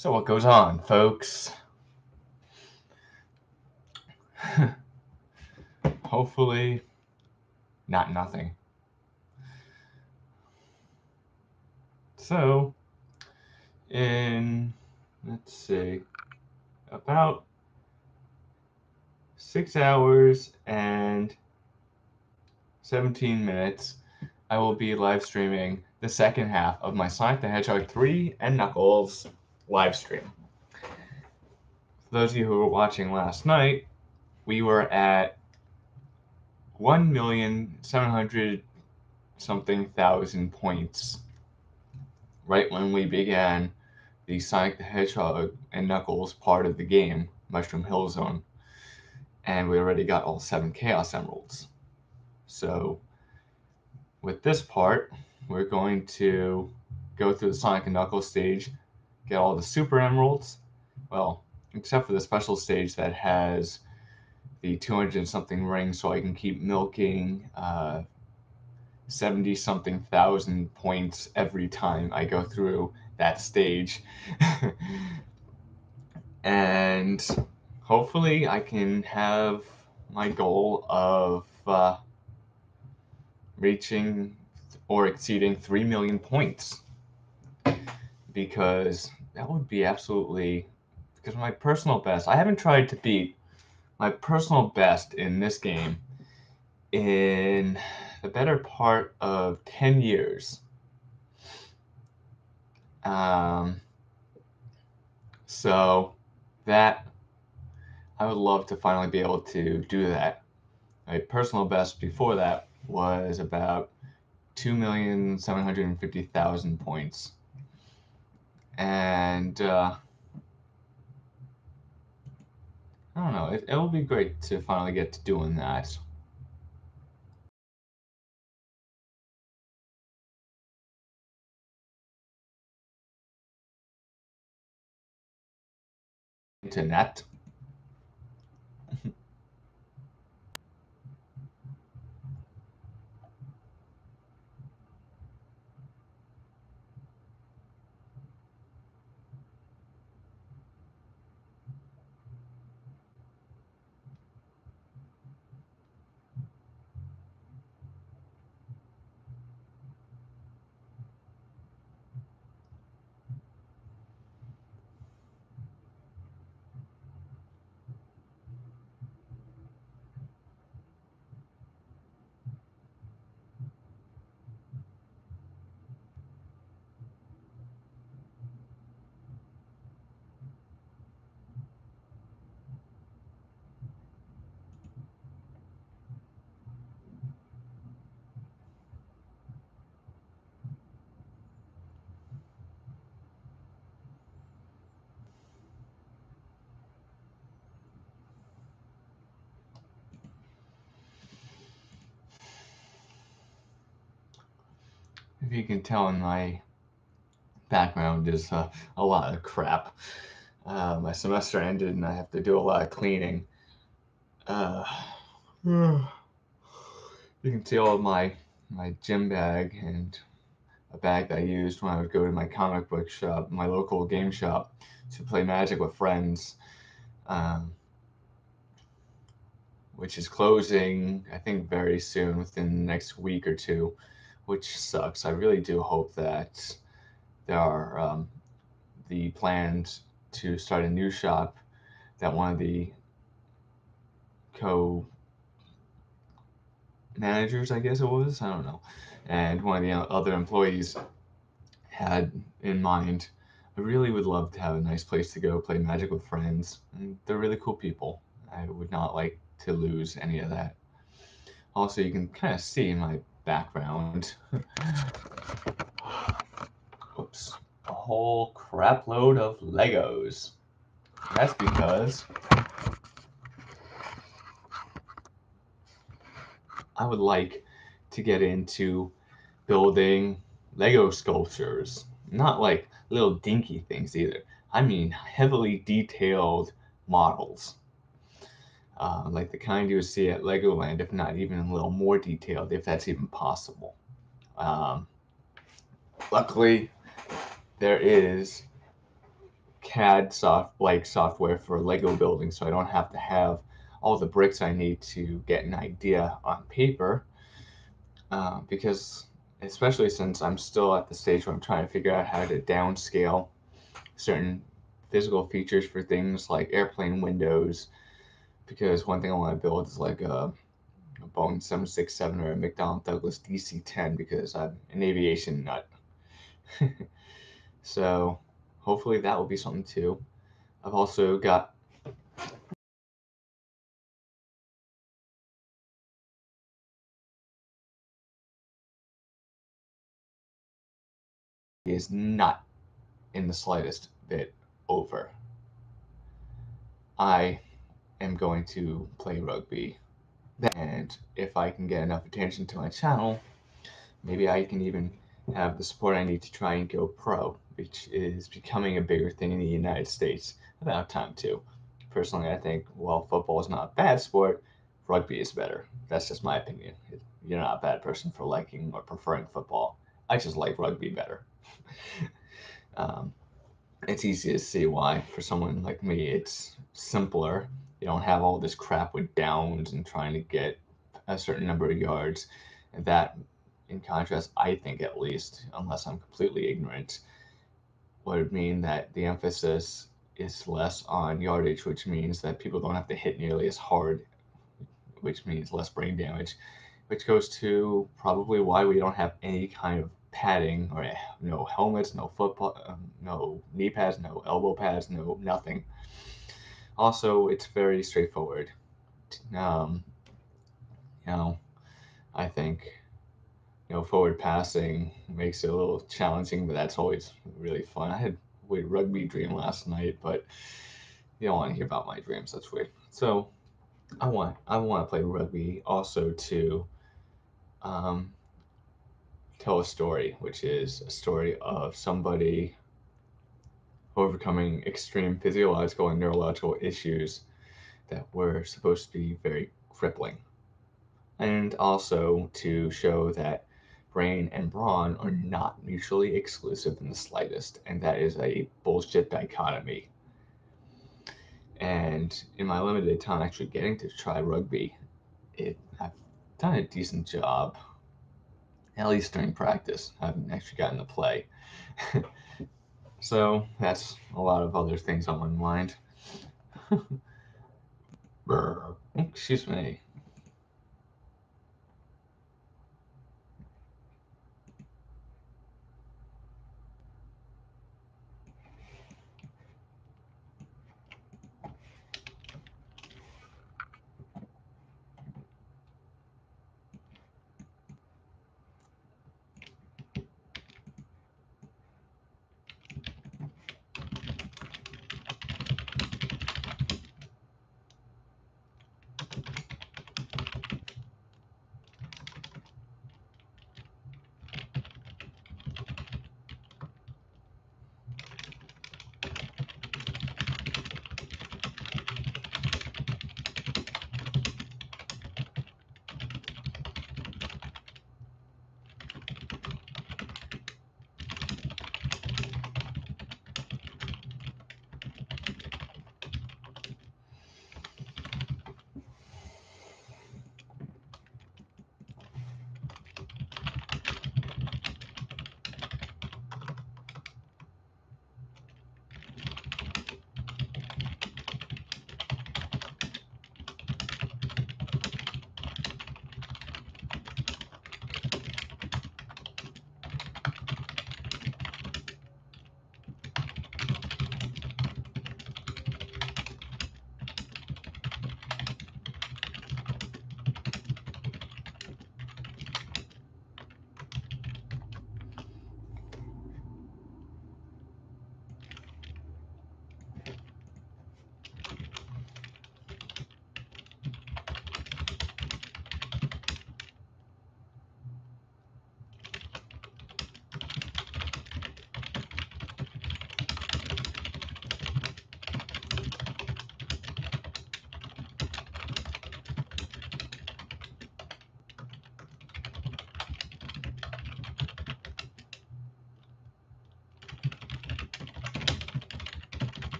So what goes on, folks? Hopefully, not nothing. So, let's see, about 6 hours and 17 minutes, I will be live streaming the second half of my Sonic the Hedgehog 3 and Knuckles live stream. For those of you who were watching last night, we were at 1,700,000 something thousand points right when we began the Sonic the Hedgehog and Knuckles part of the game, Mushroom Hill Zone, and we already got all 7 Chaos Emeralds. So with this part, we're going to go through the Sonic and Knuckles stage, get all the Super Emeralds, well, except for the special stage that has the 200 something rings, so I can keep milking 70 something thousand points every time I go through that stage. And hopefully I can have my goal of reaching or exceeding 3 million points, because that would be absolutely, because my personal best, I haven't tried to beat my personal best in this game in the better part of 10 years. So that, I would love to finally be able to do that. My personal best before that was about 2,750,000 points. And I don't know, it will be great to finally get to doing that. Internet. If you can tell in my background is a lot of crap. My semester ended and I have to do a lot of cleaning. You can see all of my gym bag and a bag that I used when I would go to my comic book shop, my local game shop, to play Magic with friends, which is closing, I think, very soon, within the next week or two, which sucks. I really do hope that there are the plans to start a new shop that one of the co-managers, I guess it was, I don't know, and one of the other employees had in mind. I really would love to have a nice place to go play Magic with friends. And they're really cool people. I would not like to lose any of that. Also, you can kind of see in my background, oops, a whole crap load of Legos. That's because I would like to get into building Lego sculptures. Not like little dinky things either. I mean heavily detailed models. Like the kind you would see at Legoland, if not even a little more detailed, if that's even possible. Luckily, there is CAD software for Lego building, so I don't have to have all the bricks I need to get an idea on paper. Because especially since I'm still at the stage where I'm trying to figure out how to downscale certain physical features for things like airplane windows. Because one thing I want to build is like a Boeing 767 or a McDonnell Douglas DC-10 because I'm an aviation nut. So hopefully that will be something too. I've also got is not in the slightest bit over. I am going to play rugby, and if I can get enough attention to my channel, maybe I can even have the support I need to try and go pro, which is becoming a bigger thing in the United States. About time too. Personally, I think while football is not a bad sport, rugby is better. That's just my opinion. You're not a bad person for liking or preferring football. I just like rugby better. um, it's easy to see why. For someone like me, it's simpler. You don't have all this crap with downs and trying to get a certain number of yards. And that, in contrast, I think at least, unless I'm completely ignorant, would mean that the emphasis is less on yardage, which means that people don't have to hit nearly as hard, which means less brain damage, which goes to probably why we don't have any kind of padding or no helmets, no no knee pads, no elbow pads, no nothing. Also, it's very straightforward. Um, you know, I think forward passing makes it a little challenging, but that's always really fun. I had a weird rugby dream last night, but you don't want to hear about my dreams. That's weird. So I want to play rugby also to um, tell a story, which is a story of somebody overcoming extreme physiological and neurological issues that were supposed to be very crippling. And also to show that brain and brawn are not mutually exclusive in the slightest, and that is a bullshit dichotomy. And in my limited time actually getting to try rugby, I've done a decent job, at least during practice. I haven't actually gotten to play. So that's a lot of other things on my mind. Excuse me.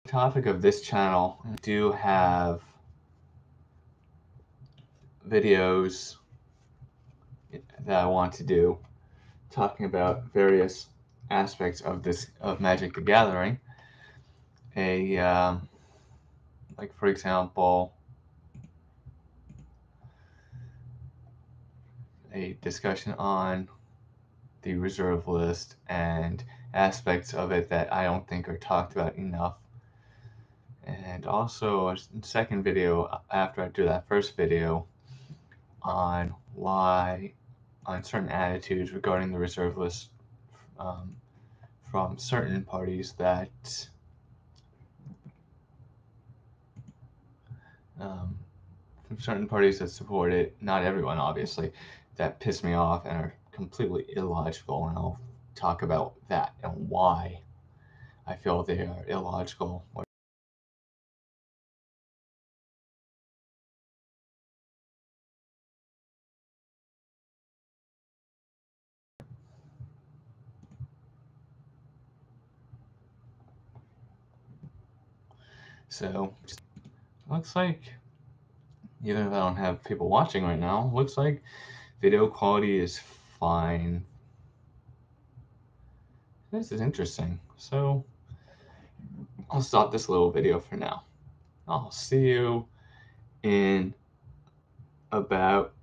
Topic of this channel, I do have videos that I want to do talking about various aspects of Magic the Gathering. Like for example, a discussion on the reserve list and aspects of it that I don't think are talked about enough. And also a second video after I do that first video on certain attitudes regarding the reserve list from certain parties that support it, not everyone obviously, that piss me off and are completely illogical, and I'll talk about that and why I feel they are illogical. So, looks like, even if I don't have people watching right now, looks like video quality is fine. This is interesting. So, I'll stop this little video for now. I'll see you in about